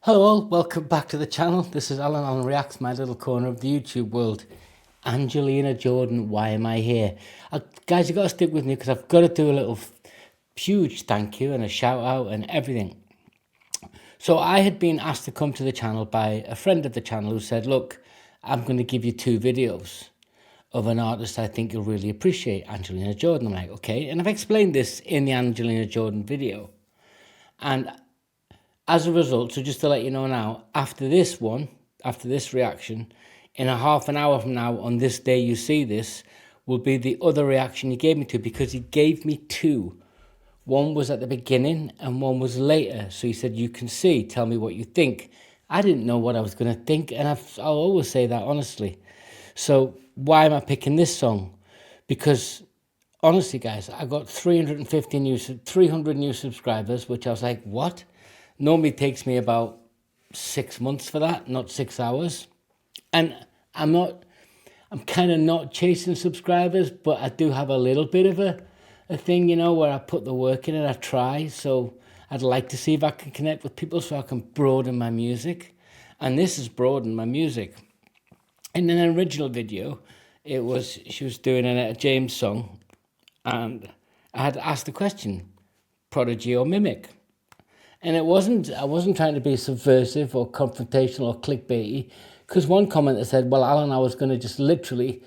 Hello all, welcome back to the channel. This is Alan Reacts, my little corner of the YouTube world. Angelina Jordan, why am I here? Guys, you got to stick with me because I've got to do a little huge thank you and a shout out and everything. So I had been asked to come to the channel by a friend of the channel who said, look, I'm going to give you 2 videos of an artist I think you'll really appreciate, Angelina Jordan. I'm like, okay. And I've explained this in the Angelina Jordan video. And as a result, so just to let you know now, after this reaction, in a half an hour from now, on this day you see this, will be the other reaction he gave me to, because he gave me 2. One was at the beginning and one was later. So he said, you can see, tell me what you think. I didn't know what I was going to think, and I'll always say that honestly. So why am I picking this song? Because honestly, guys, I got 300 new subscribers, which I was like, what? Normally takes me about 6 months for that, not 6 hours. And I'm kind of not chasing subscribers, but I do have a little bit of a thing, you know, where I put the work in and I try. So I'd like to see if I can connect with people so I can broaden my music. And this has broadened my music. In an original video, she was doing a James song, and I had asked the question, prodigy or mimic? And I wasn't trying to be subversive or confrontational or clickbaity, because one commenter said, well, Alan, I was going to just literally,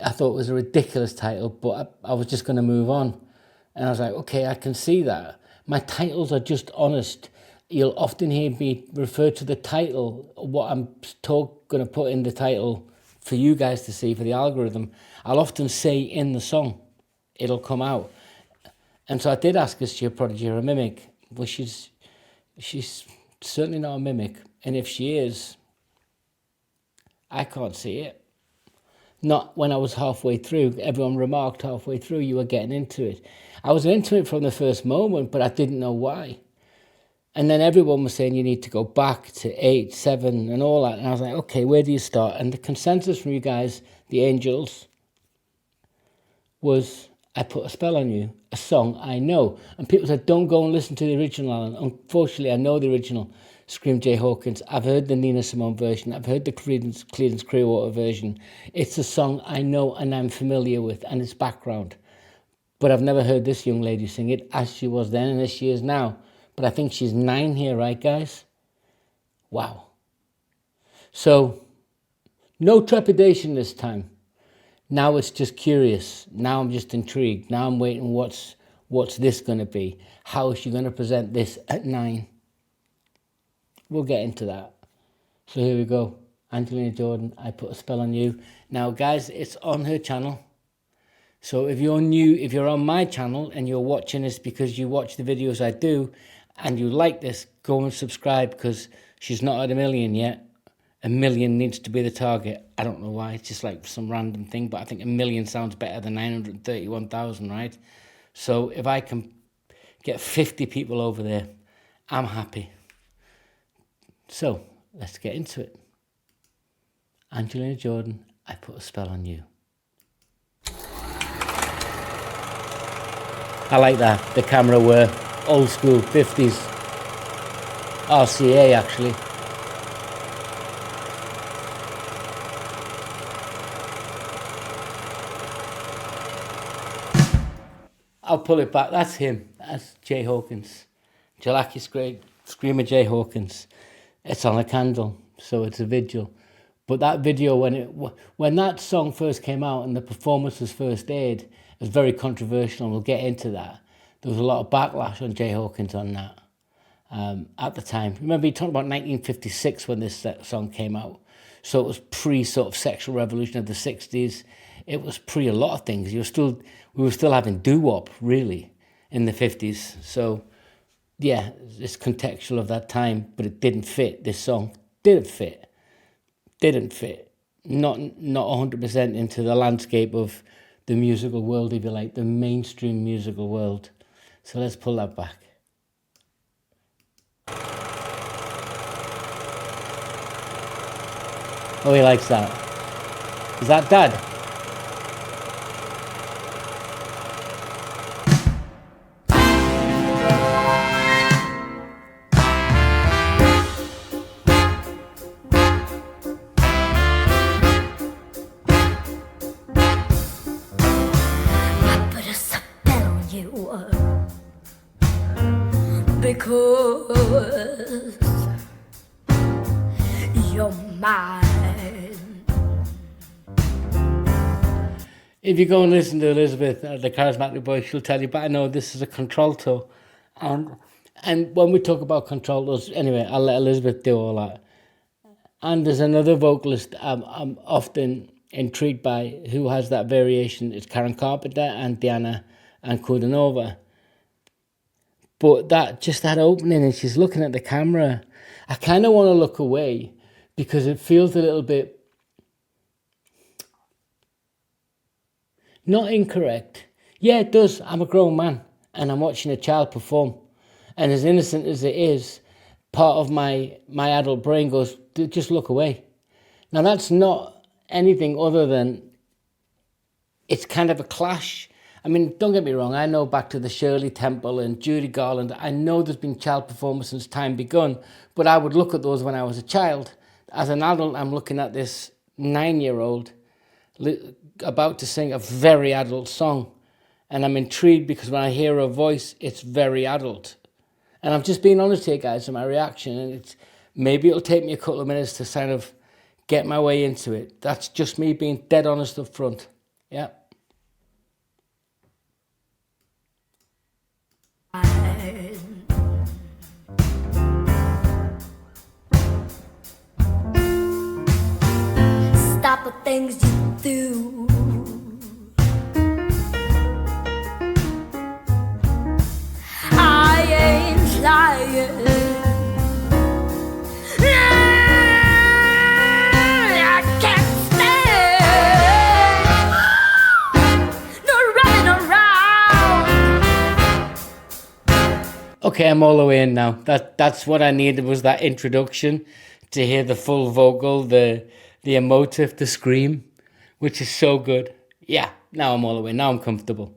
I thought it was a ridiculous title, but I was just going to move on. And I was like, okay, I can see that. My titles are just honest. You'll often hear me refer to the title, what I'm going to put in the title for you guys to see, for the algorithm. I'll often say in the song, it'll come out. And so I did ask her, is she a prodigy or a mimic? Well, she's certainly not a mimic. And if she is, I can't see it. Not when I was halfway through. Everyone remarked halfway through you were getting into it. I was into it from the first moment, but I didn't know why. And then everyone was saying you need to go back to 8, 7 and all that. And I was like, okay, where do you start? And the consensus from you guys, the angels, was I Put a Spell on You, a song I know. And people said, don't go and listen to the original, Alan. Unfortunately, I know the original, Scream Jay Hawkins. I've heard the Nina Simone version. I've heard the Creedence Clearwater version. It's a song I know and I'm familiar with, and its background. But I've never heard this young lady sing it as she was then and as she is now. But I think she's 9 here, right, guys? Wow. So, no trepidation this time. Now it's just curious. Now I'm just intrigued. Now I'm waiting, what's this going to be? How is she going to present this at 9? We'll get into that. So here we go. Angelina Jordan, I Put a Spell on You. Now, guys, it's on her channel. So if you're new, if you're on my channel and you're watching this because you watch the videos I do and you like this, go and subscribe, because she's not at 1 million yet. 1 million needs to be the target. I don't know why. It's just like some random thing, but I think 1 million sounds better than 931,000, right? So if I can get 50 people over there, I'm happy. So let's get into it. Angelina Jordan, I Put a Spell on You. I like that. The camera work, old school 50s RCA actually. I'll pull it back. That's him. That's Jay Hawkins. Jalaki's great. Screamer Jay Hawkins. It's on a candle, so it's a vigil. But that video, when that song first came out and the performance was first aired, it was very controversial, and we'll get into that. There was a lot of backlash on Jay Hawkins on that at the time. Remember, you're talking about 1956 when this song came out. So it was pre sort of sexual revolution of the 60s. It was pre a lot of things. We were still having doo-wop, really, in the 50s. So, yeah, it's contextual of that time, but it didn't fit. This song didn't fit. Not 100% into the landscape of the musical world, if you like, the mainstream musical world. So let's pull that back. Oh, he likes that. Is that Dad? because you're mine. If you go and listen to Elizabeth, the charismatic voice, she'll tell you, but I know this is a contralto. And when we talk about contraltos, anyway, I'll let Elizabeth do all that. And there's another vocalist I'm often intrigued by who has that variation. It's Karen Carpenter and Diana Ankudinova. But that opening, and she's looking at the camera, I kind of want to look away because it feels a little bit not incorrect. Yeah, it does. I'm a grown man and I'm watching a child perform. And as innocent as it is, part of my adult brain goes, just look away. Now, that's not anything other than it's kind of a clash. I mean, don't get me wrong. I know back to the Shirley Temple and Judy Garland. I know there's been child performers since time begun, but I would look at those when I was a child. As an adult, I'm looking at this 9-year-old about to sing a very adult song. And I'm intrigued because when I hear her voice, it's very adult. And I'm just being honest here, guys, in my reaction. And maybe it'll take me a couple of minutes to kind of get my way into it. That's just me being dead honest up front. Yeah. Stop the things you do. I ain't lying. I can't stand no running around. Okay, I'm all the way in now. That's what I needed, was that introduction to hear the full vocal, the emotive, the scream, which is so good. Yeah, now I'm all the way. Now I'm comfortable.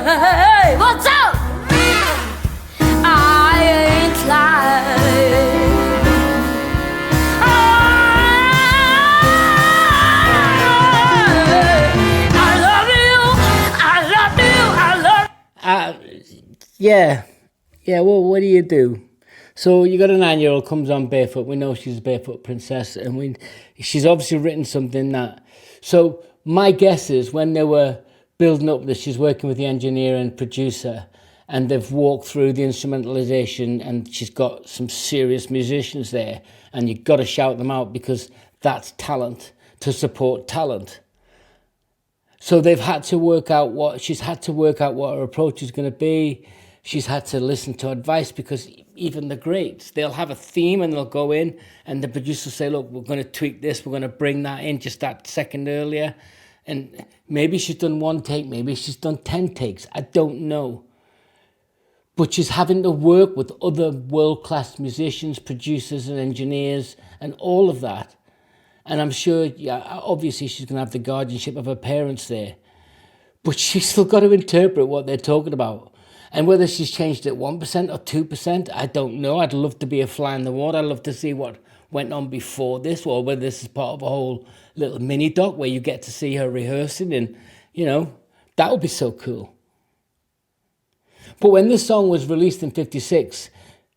Hey, what's up? I ain't lying. I love you. Yeah. Well, what do? So you got a 9-year-old comes on barefoot. We know she's a barefoot princess, and she's obviously written something that. So my guess is when they were building up this, she's working with the engineer and producer, and they've walked through the instrumentalization, and she's got some serious musicians there, and you've got to shout them out because that's talent to support talent. So they've had to work out what her approach is going to be. She's had to listen to advice because even the greats, they'll have a theme and they'll go in and the producers say, look, we're going to tweak this. We're going to bring that in just that second earlier. And maybe she's done 1 take, maybe she's done 10 takes. I don't know. But she's having to work with other world-class musicians, producers and engineers and all of that. And I'm sure, obviously she's going to have the guardianship of her parents there. But she's still got to interpret what they're talking about. And whether she's changed it 1% or 2%, I don't know. I'd love to be a fly in the water. I'd love to see what went on before this, or whether this is part of a whole little mini doc where you get to see her rehearsing, and, that would be so cool. But when this song was released in 1956,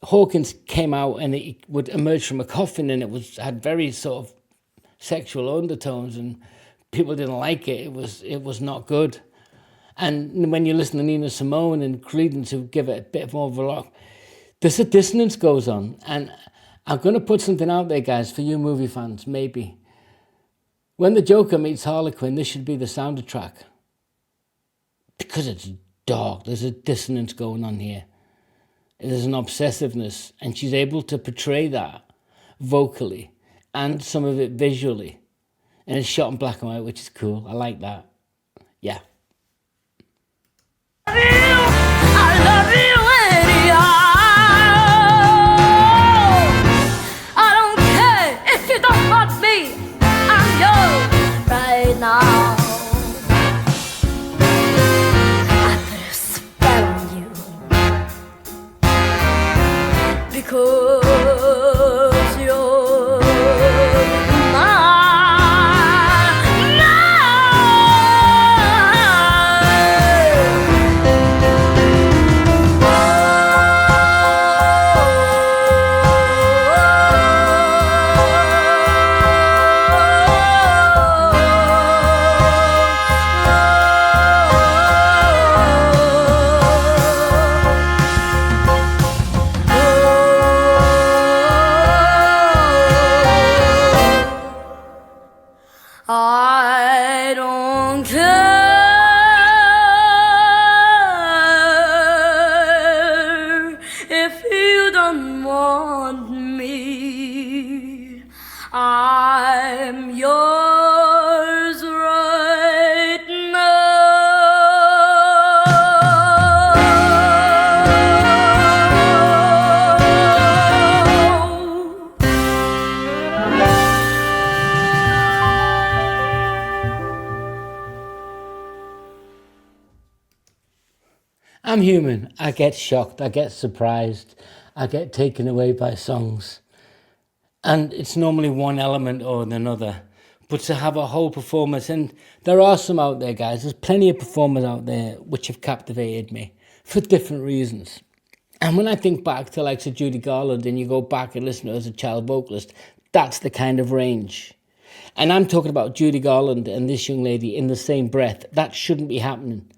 Hawkins came out and it would emerge from a coffin, and had very sort of sexual undertones, and people didn't like it. It was not good. And when you listen to Nina Simone and Creedence, who give it a bit more of a rock, there's a dissonance goes on. And I'm going to put something out there, guys, for you movie fans, maybe. When the Joker meets Harlequin, this should be the soundtrack. Because it's dark, there's a dissonance going on here. There's an obsessiveness, and she's able to portray that vocally and some of it visually. And it's shot in black and white, which is cool. I like that. Yeah. I love you anyhow. I don't care if you don't want me. I'm yours right now. I put a spell on you because you're mine. I don't care if you don't want me. I'm yours right now. I'm human. I get shocked. I get surprised. I get taken away by songs. And it's normally one element or another. But to have a whole performance, and there are some out there, guys. There's plenty of performers out there which have captivated me for different reasons. And when I think back to like Judy Garland, and you go back and listen to her as a child vocalist, that's the kind of range. And I'm talking about Judy Garland and this young lady in the same breath. That shouldn't be happening.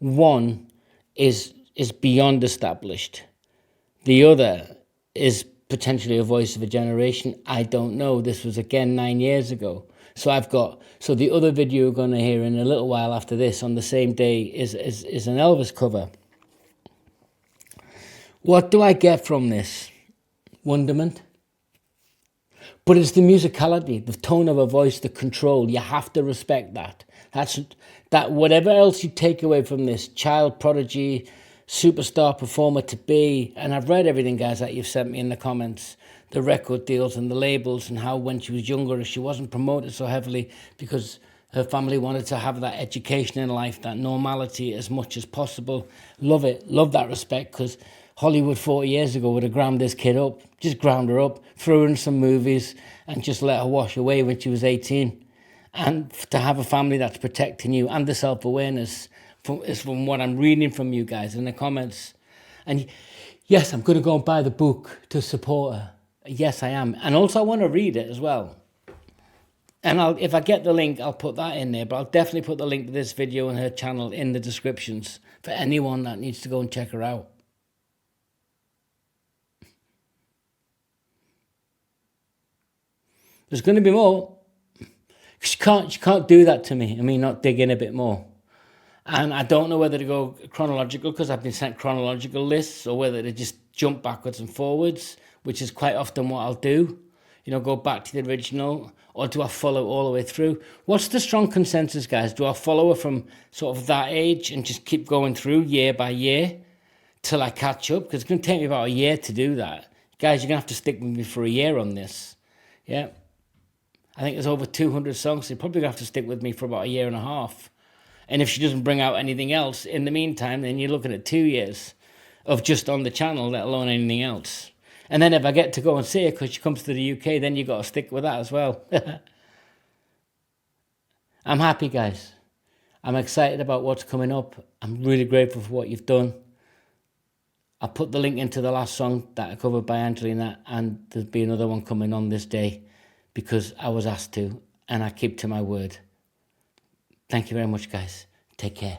One is beyond established. The other is potentially a voice of a generation. I don't know. This was again 9 years ago. So the other video you're going to hear in a little while after this on the same day is an Elvis cover. What do I get from this? Wonderment. But it's the musicality, the tone of her voice, the control. You have to respect that. That whatever else you take away from this, child prodigy, superstar performer to be, and I've read everything, guys, that you've sent me in the comments, the record deals and the labels, and how when she was younger, she wasn't promoted so heavily because her family wanted to have that education in life, that normality as much as possible. Love it. Love that respect, because Hollywood 40 years ago would have ground this kid up, just ground her up, threw her in some movies, and just let her wash away when she was 18. And to have a family that's protecting you, and the self-awareness is from what I'm reading from you guys in the comments. And yes, I'm going to go and buy the book to support her. Yes, I am. And also I want to read it as well. And if I get the link, I'll put that in there. But I'll definitely put the link to this video and her channel in the descriptions for anyone that needs to go and check her out. There's going to be more. She can't do that to me. I mean, not dig in a bit more. And I don't know whether to go chronological, because I've been sent chronological lists, or whether to just jump backwards and forwards, which is quite often what I'll do. You know, go back to the original, or do I follow all the way through? What's the strong consensus, guys? Do I follow her from sort of that age and just keep going through year by year till I catch up? Because it's going to take me about a year to do that. Guys, you're going to have to stick with me for a year on this. Yeah. I think there's over 200 songs, so you're probably going to have to stick with me for about a year and a half. And if she doesn't bring out anything else in the meantime, then you're looking at 2 years of just on the channel, let alone anything else. And then if I get to go and see her because she comes to the UK, then you've got to stick with that as well. I'm happy, guys. I'm excited about what's coming up. I'm really grateful for what you've done. I'll put the link into the last song that I covered by Angelina, and there'll be another one coming on this day, because I was asked to, and I keep to my word. Thank you very much, guys. Take care.